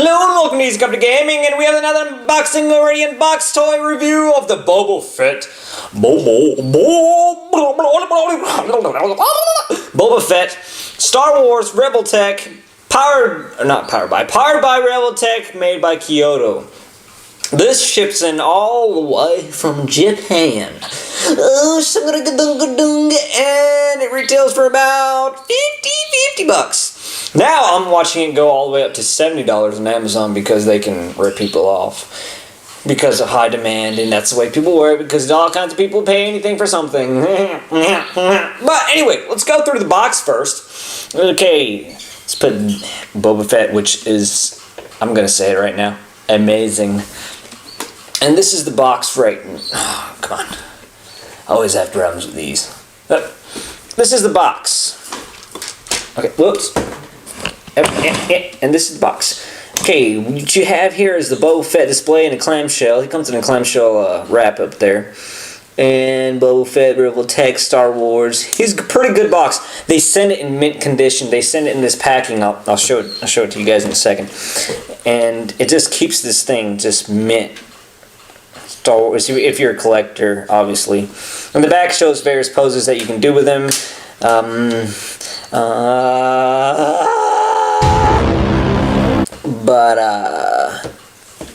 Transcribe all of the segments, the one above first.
Hello and welcome to Ee3 Blaster Gaming, and we have another unboxing already unboxed toy review of the Boba Fett. Boba Fett, Star Wars Revoltech, powered by Revoltech, made by Kaiyodo. This ships in all the way from Japan. And it retails for about 50 bucks. Now I'm watching it go all the way up to $70 on Amazon because they can rip people off because of high demand, and that's the way people wear it because all kinds of people pay anything for something. But anyway, let's go through the box first. Okay, let's put Boba Fett, which is, I'm gonna say it right now, amazing. And this is the box right. Oh, come on. I always have problems with these. This is the box. Okay, whoops. And this is the box. Okay, what you have here is the Boba Fett display in a clamshell. He comes in a clamshell wrap up there. And Boba Fett, Revoltech, Star Wars. He's a pretty good box. They send it in mint condition. They send it in this packing. I'll show it to you guys in a second. And it just keeps this thing just mint. Star Wars, if you're a collector, obviously. And the back shows various poses that you can do with them.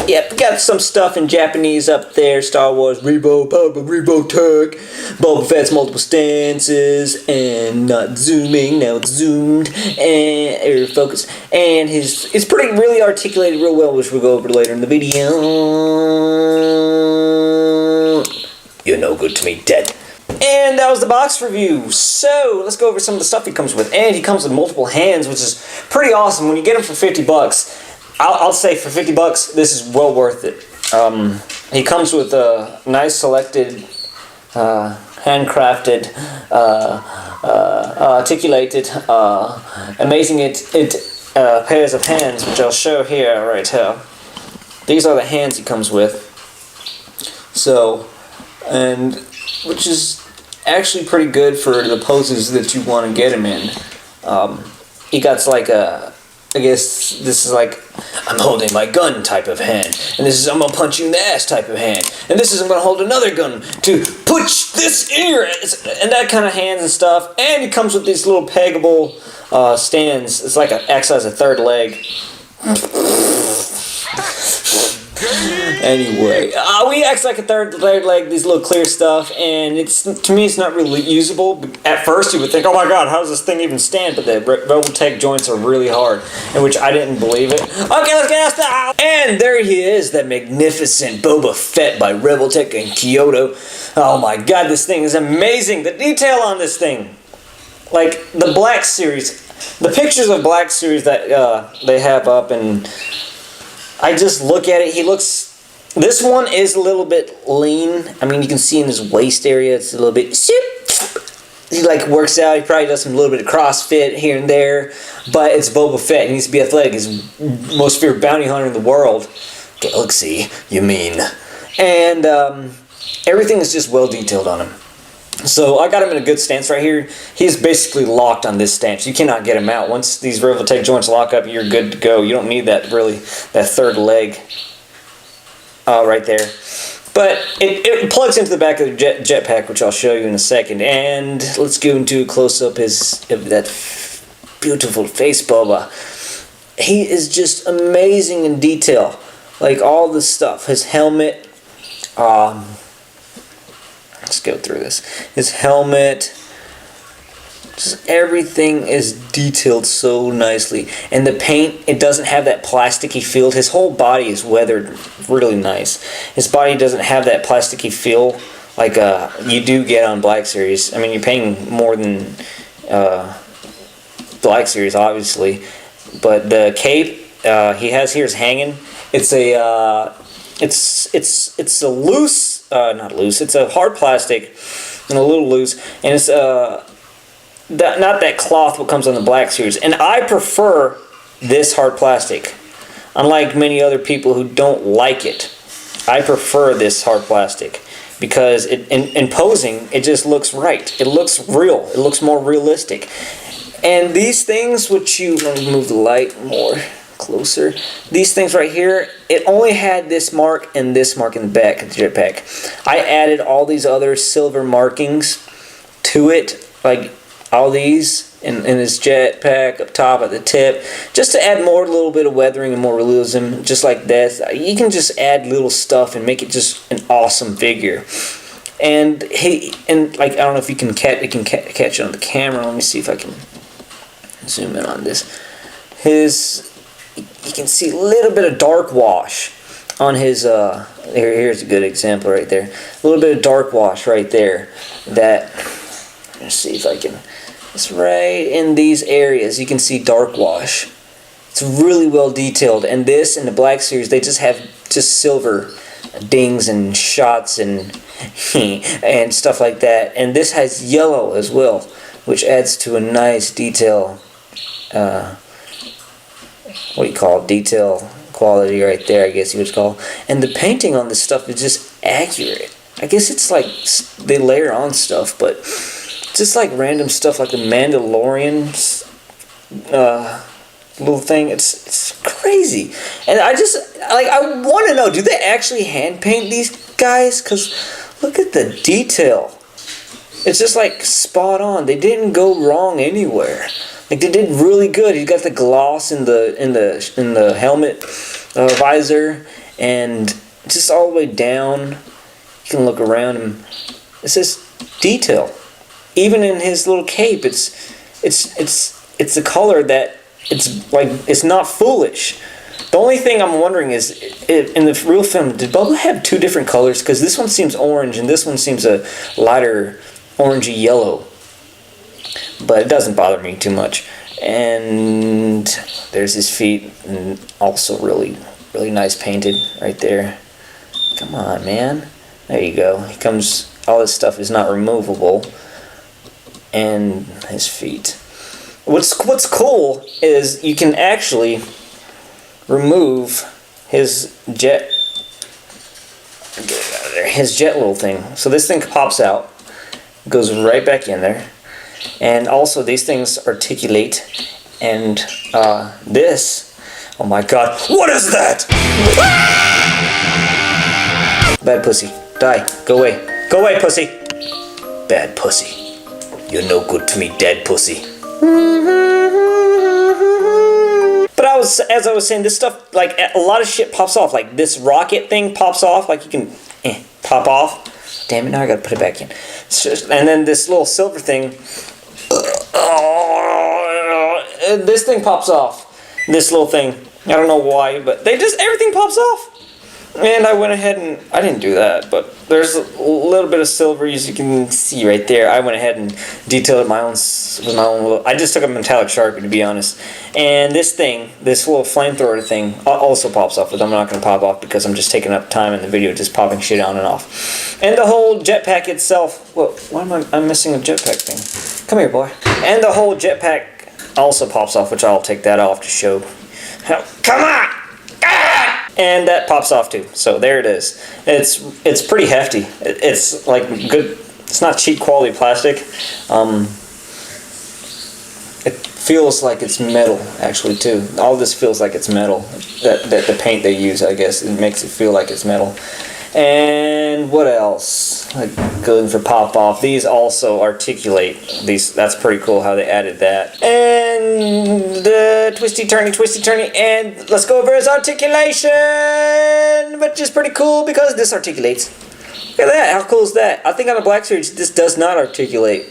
Yep, we got some stuff in Japanese up there. Star Wars Revoltech, Boba Fett's multiple stances, and not zooming, now it's zoomed, and focus. And it's pretty really articulated real well, which we'll go over later in the video. You're no good to me, dead. And that was the box review. So let's go over some of the stuff he comes with. And he comes with multiple hands, which is pretty awesome. When you get him for 50 bucks, I'll say for 50 bucks, this is well worth it. He comes with a nice selected, handcrafted, articulated, amazing pairs of hands, which I'll show here right here. These are the hands he comes with. So, and which is actually pretty good for the poses that you want to get him in. He got like a, I guess this is like, I'm holding my gun type of hand, and this is I'm gonna punch you in the ass type of hand, and this is I'm gonna hold another gun to push this in your ass, and that kind of hands and stuff. And it comes with these little peggable stands. It's like acts as a third leg. Anyway, we acts like a third leg, these little clear stuff, and to me it's not really usable. At first you would think, oh my god, how does this thing even stand? But the Revoltech joints are really hard, in which I didn't believe it. Okay, let's get us out. And there he is, that magnificent Boba Fett by Revoltech and Kaiyodo. Oh my god, this thing is amazing. The detail on this thing, like the Black Series, the pictures of Black Series that they have up, and I just look at it, this one is a little bit lean. I mean, you can see in his waist area, it's a little bit, he like works out, he probably does some little bit of CrossFit here and there, but it's Boba Fett, he needs to be athletic, he's the most feared bounty hunter in the world. Galaxy, you mean. And everything is just well detailed on him. So I got him in a good stance right here. He's basically locked on this stance. You cannot get him out. Once these Revoltech joints lock up, you're good to go. You don't need that third leg right there. But it plugs into the back of the jetpack, which I'll show you in a second. And let's go into a close-up of that beautiful face, Boba. He is just amazing in detail. Like all this stuff. His helmet, let's go through this. His helmet, just everything is detailed so nicely. And the paint, it doesn't have that plasticky feel. His whole body is weathered really nice. His body doesn't have that plasticky feel like you do get on Black Series. I mean, you're paying more than Black Series, obviously. But the cape he has here is hanging. It's a it's a loose, not loose, it's a hard plastic and a little loose, and it's not that cloth what comes on the Black Series. And I prefer this hard plastic, unlike many other people who don't like it. I prefer this hard plastic because in posing, it just looks right. It looks real. It looks more realistic. And these things, which let me move the light more closer. These things right here, it only had this mark and this mark in the back of the jetpack. I added all these other silver markings to it, like all these in his jetpack up top at the tip, just to add more, little bit of weathering and more realism, just like this. You can just add little stuff and make it just an awesome figure. And like, I don't know if you can catch it on the camera. Let me see if I can zoom in on this. You can see a little bit of dark wash on his, here's a good example right there. A little bit of dark wash right there. Let's see if I can, it's right in these areas. You can see dark wash. It's really well detailed. And this, in the Black Series, they just have just silver dings and shots and and stuff like that. And this has yellow as well, which adds to a nice detail, what do you call it? Detail quality right there, I guess you would call. And the painting on this stuff is just accurate. I guess it's like they layer on stuff, but just like random stuff like the Mandalorian's little thing. It's crazy. And I want to know, do they actually hand paint these guys? Because look at the detail. It's just like spot on. They didn't go wrong anywhere. Like, they did really good. You got the gloss in the helmet visor, and just all the way down. You can look around him. It's just detail. Even in his little cape, it's a color that it's not foolish. The only thing I'm wondering is, in the real film, did Boba have two different colors? Because this one seems orange and this one seems a lighter orangey yellow. But it doesn't bother me too much. And there's his feet, and also really, really nice painted right there. Come on, man. There you go. He comes. All this stuff is not removable. And his feet. What's cool is you can actually remove his jet. Get it out of there. His jet little thing. So this thing pops out, goes right back in there. And also these things articulate, and this, oh my god, what is that? Bad pussy, die, go away pussy. Bad pussy, you're no good to me, dead pussy. But as I was saying, this stuff, like, a lot of shit pops off. Like this rocket thing pops off, like you can pop off. Damn it, now I gotta put it back in. And then this little silver thing, this thing pops off. This little thing. I don't know why, but everything pops off. And I went ahead and, I didn't do that, but there's a little bit of silver, as you can see right there. I went ahead and detailed it with my own little, I just took a metallic Sharpie, to be honest. And this thing, this little flamethrower thing, also pops off, but I'm not going to pop off because I'm just taking up time in the video just popping shit on and off. And the whole jetpack itself, why am I'm missing a jetpack thing? Come here, boy. And the whole jetpack also pops off, which I'll take that off to show. Come on! And that pops off too. So there it is. It's pretty hefty. It's like good. It's not cheap quality plastic. It feels like it's metal actually too. All this feels like it's metal. That the paint they use, I guess, it makes it feel like it's metal. And what else? Like, good for pop off. These also articulate. That's pretty cool how they added that. And twisty turny, and let's go over his articulation, which is pretty cool because this articulates. Look at that! How cool is that? I think on the Black Series this does not articulate.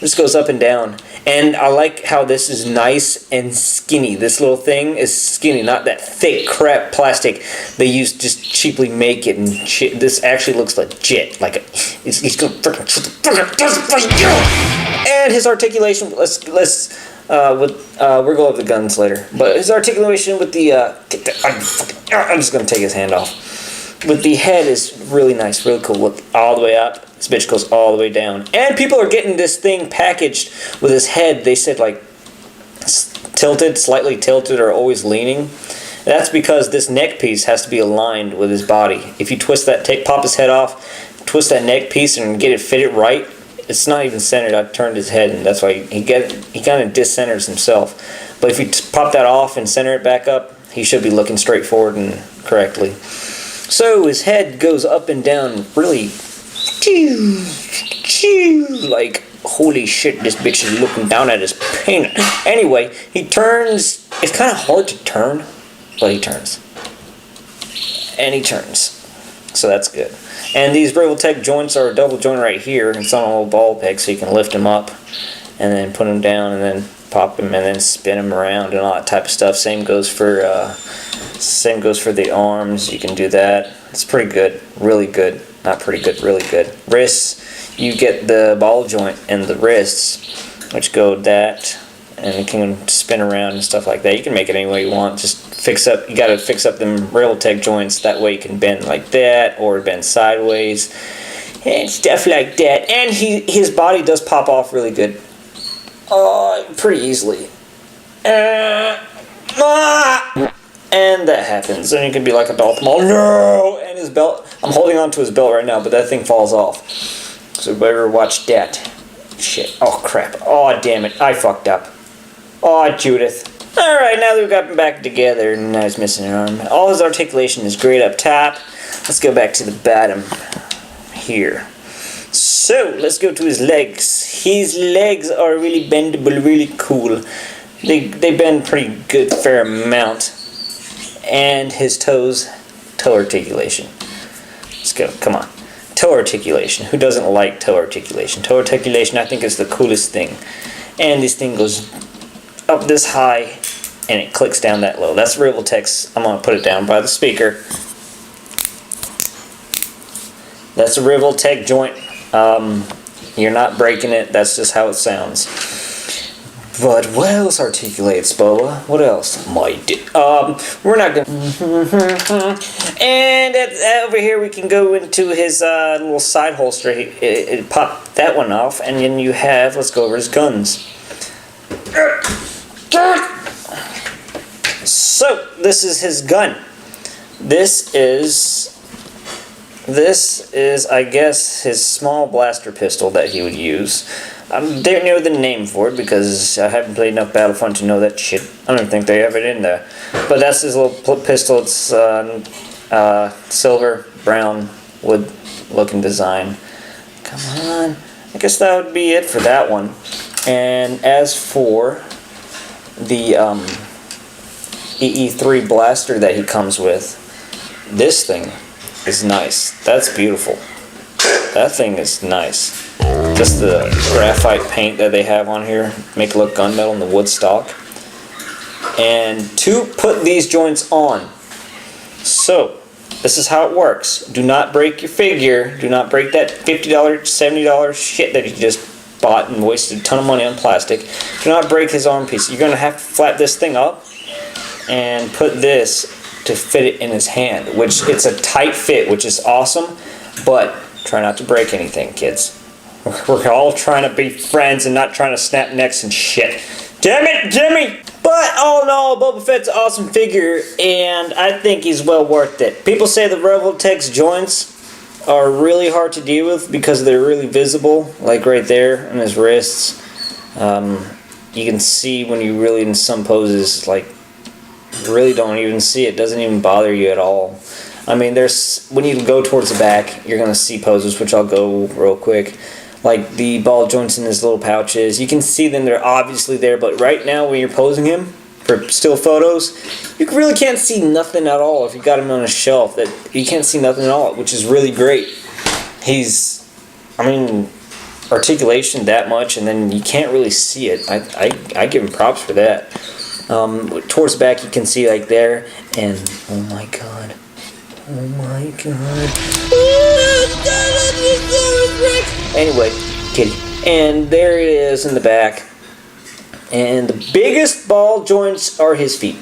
This goes up and down. And I like how this is nice and skinny. This little thing is skinny, not that thick crap plastic they use just cheaply make it and shit. This actually looks legit. Like he's gonna freaking. And his articulation. We're going over the guns later. But his articulation with the I'm just gonna take his hand off. With the head is really nice, really cool. Look all the way up. This bitch goes all the way down. And people are getting this thing packaged with his head. They said like tilted, slightly tilted, or always leaning. That's because this neck piece has to be aligned with his body. If you twist that, pop his head off, twist that neck piece and get it fitted right, it's not even centered. I turned his head, and that's why he kind of dis-centers himself. But if you pop that off and center it back up, he should be looking straight forward and correctly. So his head goes up and down really, like, holy shit, this bitch is looking down at his paint. Anyway, he turns. It's kind of hard to turn, but he turns. And he turns. So that's good. And these Revoltech joints are a double joint right here. It's on a little ball peg, so you can lift them up and then put them down and then pop them and then spin them around and all that type of stuff. Same goes for the arms. You can do that. It's pretty good, really good. Not pretty good, really good. Wrists, you get the ball joint and the wrists, which go that, and it can spin around and stuff like that. You can make it any way you want. Just fix up. You got to fix up them Revoltech joints. That way you can bend like that or bend sideways and stuff like that. And his body does pop off really good. Pretty easily. And that happens. And you can be like a Darth Maul. No! And his belt. I'm holding on to his belt right now, but that thing falls off. So better watch that. Shit. Oh, crap. Oh, damn it. I fucked up. Oh, Judith. Alright, now that we've got him back together, now he's missing an arm. All his articulation is great up top. Let's go back to the bottom here. So, let's go to his legs. His legs are really bendable, really cool. They bend pretty good, fair amount. And his toes, toe articulation. Let's go, come on. Toe articulation. Who doesn't like toe articulation? Toe articulation, I think, is the coolest thing. And this thing goes up this high, and it clicks down that low. That's Revoltech's. I'm going to put it down by the speaker. That's a Revoltech joint. You're not breaking it. That's just how it sounds. But what else articulates, Boba? What else? We're not gonna. And over here we can go into his little side holster. It pop that one off, and then you have. Let's go over his guns. So this is his gun. This is, I guess, his small blaster pistol that he would use. I don't know the name for it because I haven't played enough Battlefront to know that shit. I don't think they have it in there. But that's his little pistol. It's silver, brown, wood-looking design. Come on. I guess that would be it for that one. And as for the Ee3 Blaster that he comes with, this thing is nice. That's beautiful. That thing is nice. Just the graphite paint that they have on here make it look gunmetal in the wood stock. And to put these joints on. So, this is how it works. Do not break your figure. Do not break that $50, $70 shit that you just bought and wasted a ton of money on plastic. Do not break his arm piece. You're going to have to flap this thing up and put this to fit it in his hand, which it's a tight fit, which is awesome, but try not to break anything, kids. We're all trying to be friends and not trying to snap necks and shit. Damn it, Jimmy! But all in all, Boba Fett's an awesome figure, and I think he's well worth it. People say the Revoltech's joints are really hard to deal with because they're really visible, like right there on his wrists. You can see when you really, in some poses, like, really don't even see it. Doesn't even bother you at all. I mean, there's, when you go towards the back, you're going to see poses, which I'll go real quick. Like the ball joints in his little pouches. You can see them, they're obviously there, but right now when you're posing him for still photos, you really can't see nothing at all if you got him on a shelf. That you can't see nothing at all, which is really great. He's, I mean, articulation that much, and then you can't really see it. I give him props for that. Towards the back you can see like there, and oh my god. Oh my god. Anyway, kitty. And there it is in the back. And the biggest ball joints are his feet.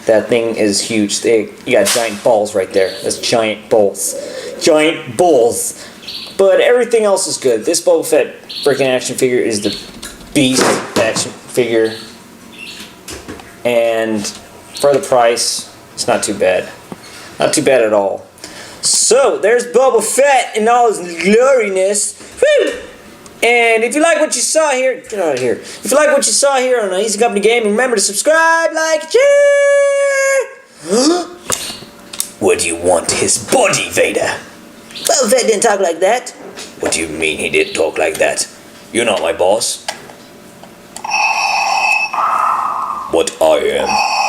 That thing is huge. You got giant balls right there. That's giant balls. Giant balls. But everything else is good. This Boba Fett freaking action figure is the beast action figure. And for the price, it's not too bad. Not too bad at all. So, there's Boba Fett in all his gloriness. Woo! And if you like what you saw here, get out of here. If you like what you saw here on Easy Company Gaming, remember to subscribe, like, share. What do you want his body, Vader? Boba Fett didn't talk like that. What do you mean he didn't talk like that? You're not my boss. What I am.